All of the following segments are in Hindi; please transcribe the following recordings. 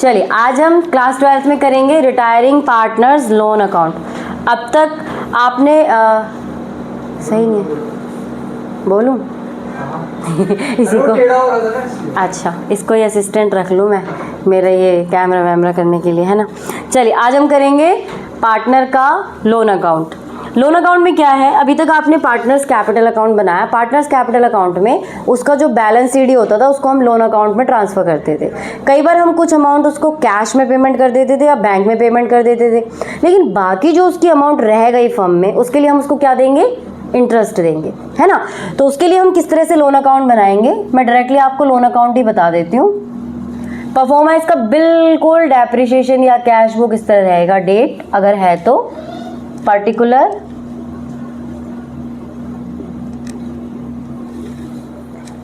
चलिए आज हम क्लास 12th में करेंगे रिटायरिंग पार्टनर्स लोन अकाउंट। अब तक आपने सही नहीं है बोलूं इसी को अच्छा इसको ही असिस्टेंट रख लूँ मैं, मेरा ये कैमरा वैमरा करने के लिए, है ना। चलिए आज हम करेंगे पार्टनर का लोन अकाउंट। लोन अकाउंट में क्या है, अभी तक आपने पार्टनर्स कैपिटल अकाउंट बनाया। पार्टनर्स कैपिटल अकाउंट में उसका जो बैलेंस सीडी होता था उसको हम लोन अकाउंट में ट्रांसफ़र करते थे। कई बार हम कुछ अमाउंट उसको कैश में पेमेंट कर देते थे या बैंक में पेमेंट कर देते थे, लेकिन बाकी जो उसकी अमाउंट रह गई फर्म में उसके लिए हम उसको क्या देंगे, इंटरेस्ट देंगे, है ना। तो उसके लिए हम किस तरह से लोन अकाउंट बनाएंगे, मैं डायरेक्टली आपको लोन अकाउंट ही बता देती हूँ। परफॉर्मेंस का बिल्कुल डेप्रिसिएशन या कैश बुक इस तरह रहेगा। डेट अगर है तो particular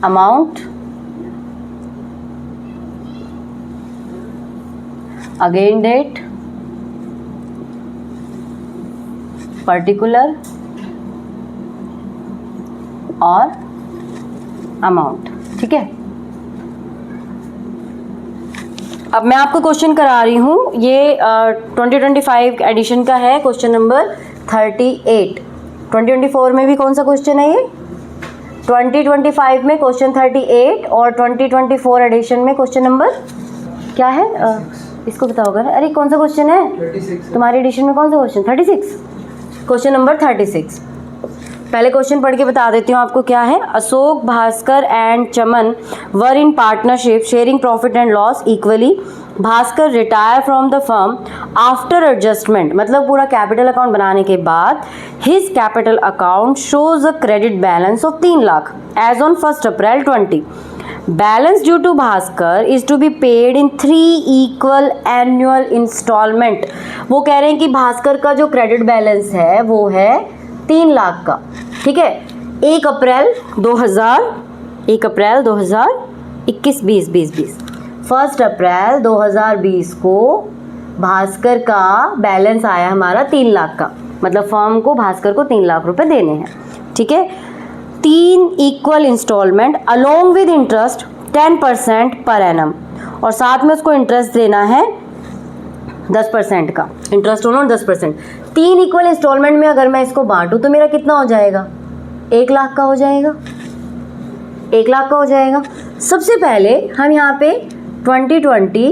amount, again date, particular और अमाउंट, ठीक है। अब मैं आपको क्वेश्चन करा रही हूँ, ये 2025 एडिशन का है, क्वेश्चन नंबर 38। 2024 में भी कौन सा क्वेश्चन है ये, 2025 में क्वेश्चन 38 और 2024 एडिशन में क्वेश्चन नंबर क्या है, इसको बताओगे ना। अरे कौन सा क्वेश्चन है 36। तुम्हारी एडिशन में कौन सा क्वेश्चन, 36, क्वेश्चन नंबर 36। पहले क्वेश्चन पढ़ के बता देती हूँ आपको क्या है। Ashok, Bhaskar and Chaman were in partnership sharing profit and loss equally. Bhaskar retire from the firm after adjustment, मतलब पूरा कैपिटल अकाउंट बनाने के बाद his capital account shows a credit balance of 3 lakh as on 1 April 20। Balance due to Bhaskar is to be paid in 3 equal annual instalment. वो कह रहे हैं कि भास्कर का जो क्रेडिट बैलेंस है वो है 3 लाख का, ठीक है। 1 अप्रैल 2021 20 1 अप्रैल 2020 को भास्कर का बैलेंस आया हमारा 3 लाख का, मतलब फर्म को भास्कर को 3 लाख रुपए देने हैं, ठीक है। 3 equal instalment along with interest 10% per annum, और साथ में उसको इंटरेस्ट देना है 10% का, इंटरेस्ट होना 10%। 3 इक्वल इंस्टॉलमेंट में अगर मैं इसको बांटूं तो मेरा कितना हो जाएगा, 1 लाख का हो जाएगा, 1 लाख का हो जाएगा। सबसे पहले हम यहाँ पे 2020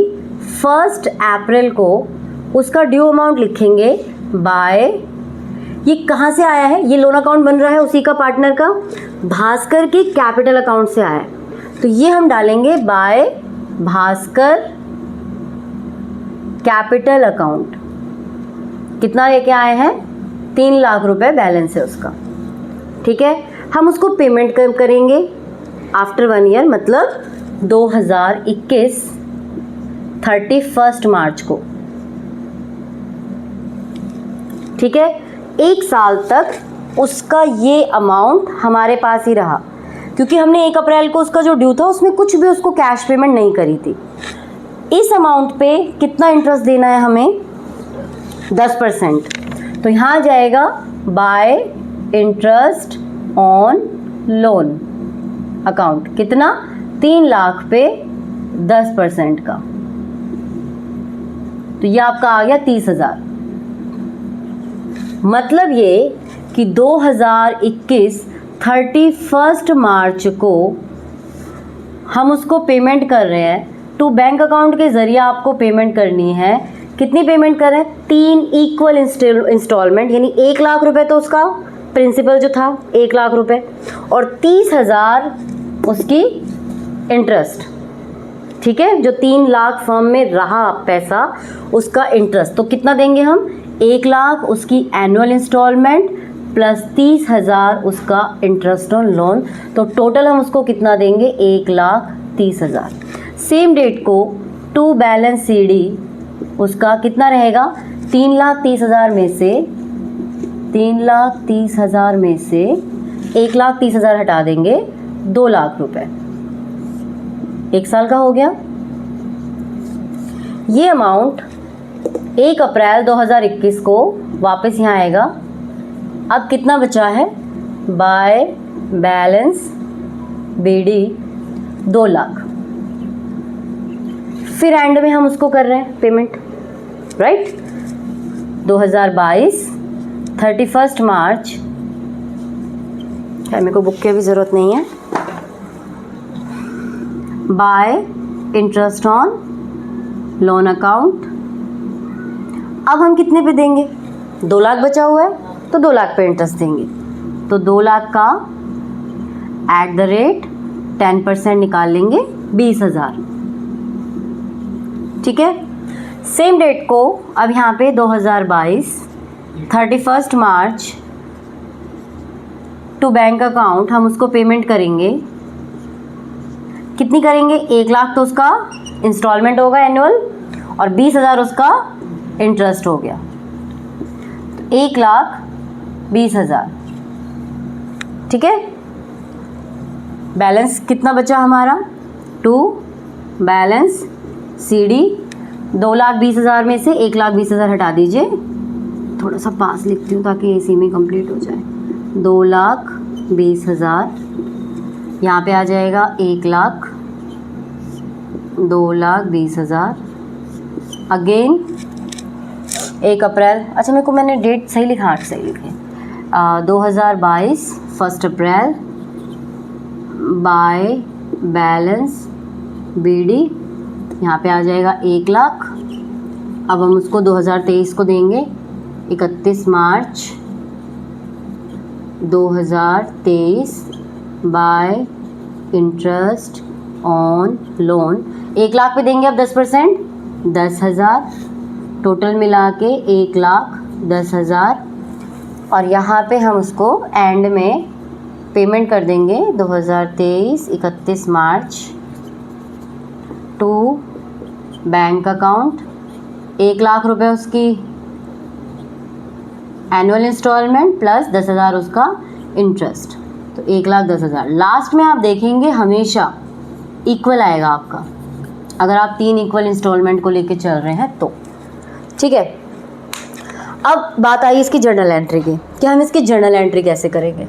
1 अप्रैल को उसका ड्यू अमाउंट लिखेंगे बाय, ये कहाँ से आया है, ये लोन अकाउंट बन रहा है उसी का, पार्टनर का, भास्कर के कैपिटल अकाउंट से आया है, तो ये हम डालेंगे बाय भास्कर कैपिटल अकाउंट। कितना लेके आए हैं, 3 लाख रुपए बैलेंस है उसका, ठीक है। हम उसको पेमेंट करेंगे आफ्टर 1 ईयर, मतलब 2021 31 मार्च को, ठीक है। 1 साल तक उसका ये अमाउंट हमारे पास ही रहा, क्योंकि हमने 1 अप्रैल को उसका जो ड्यू था उसमें कुछ भी उसको कैश पेमेंट नहीं करी थी। इस अमाउंट पे कितना इंटरेस्ट देना है हमें, 10%, तो यहाँ जाएगा bye interest on loan account, कितना, 3 लाख पे 10% का, तो ये आपका आ गया 30,000। मतलब ये कि 2021 31 मार्च को हम उसको पेमेंट कर रहे हैं, टू बैंक अकाउंट के ज़रिए आपको पेमेंट करनी है। कितनी पेमेंट कर रहे हैं, 3 इक्वल इंस्टॉलमेंट, यानी 1 लाख रुपए तो उसका प्रिंसिपल जो था 1 लाख रुपए, और 30,000 उसकी इंटरेस्ट, ठीक है। जो 3 लाख फर्म में रहा पैसा उसका इंटरेस्ट, तो कितना देंगे हम, 1 लाख उसकी एनुअल इंस्टॉलमेंट प्लस 30,000 उसका इंटरेस्ट ऑन लोन, तो टोटल हम उसको कितना देंगे, 1,30,000। सेम डेट को टू बैलेंस सीडी उसका कितना रहेगा, 3,30,000 में से 3,30,000 में से 1,30,000 हटा देंगे, 2 लाख रुपए, 1 साल का हो गया। ये अमाउंट 1 अप्रैल 2021 को वापस यहाँ आएगा। अब कितना बचा है, बाय बैलेंस बीडी 2 लाख। फिर एंड में हम उसको कर रहे हैं पेमेंट, राइट। 2022 31 मार्च, मेरे को बुक की भी ज़रूरत नहीं है, bye interest on loan account. अब हम कितने पे देंगे? 2 लाख बचा हुआ है तो 2 लाख पे इंटरेस्ट देंगे, तो 2 लाख का @10% निकाल लेंगे 20,000, ठीक है। सेम डेट को अब यहाँ पे 2022 31 मार्च टू बैंक अकाउंट हम उसको पेमेंट करेंगे। कितनी करेंगे? 1 लाख तो उसका इंस्टॉलमेंट होगा एनुअल और 20,000 उसका इंटरेस्ट हो गया, तो 1,20,000, ठीक है। बैलेंस कितना बचा हमारा? 2 बैलेंस CD 2,20,000 में से 1,20,000 हटा दीजिए, थोड़ा सा पास लिखती हूँ ताकि इसी में कंप्लीट हो जाए। 2,20,000 यहाँ पे आ जाएगा 1,00,000, 2,20,000 अगेन 1 अप्रैल, अच्छा मेरे को मैंने डेट सही लिखा, 8 सही लिखे, 2022 1 अप्रैल बाय बैलेंस BD यहाँ पे आ जाएगा 1,00,000। अब हम उसको 2023 को देंगे 31 मार्च 2023 बाय इंटरेस्ट ऑन लोन। 1,00,000 पे देंगे अब 10%, 10,000, टोटल मिला के 1,10,000, और यहाँ पे हम उसको एंड में पेमेंट कर देंगे 2023 31 मार्च टू बैंक अकाउंट। 1,00,000 रुपये उसकी एनुअल इंस्टॉलमेंट प्लस 10,000 उसका इंटरेस्ट, तो 1,10,000। लास्ट में आप देखेंगे हमेशा इक्वल आएगा आपका, अगर आप 3 इक्वल इंस्टॉलमेंट को लेके चल रहे हैं तो, ठीक है। अब बात आई इसकी जर्नल एंट्री की कि हम इसकी जर्नल एंट्री कैसे करेंगे।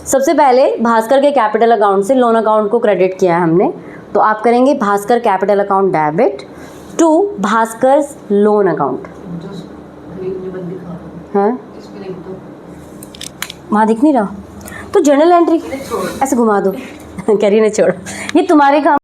सबसे पहले भास्कर के कैपिटल अकाउंट से लोन अकाउंट को क्रेडिट किया है हमने, तो आप करेंगे Bhaskar capital account debit to Bhaskar loan account. हाँ वहाँ दिख नहीं रहा, तो जर्नल एंट्री ऐसे घुमा दो कह रही ना छोड़ो, ये तुम्हारे काम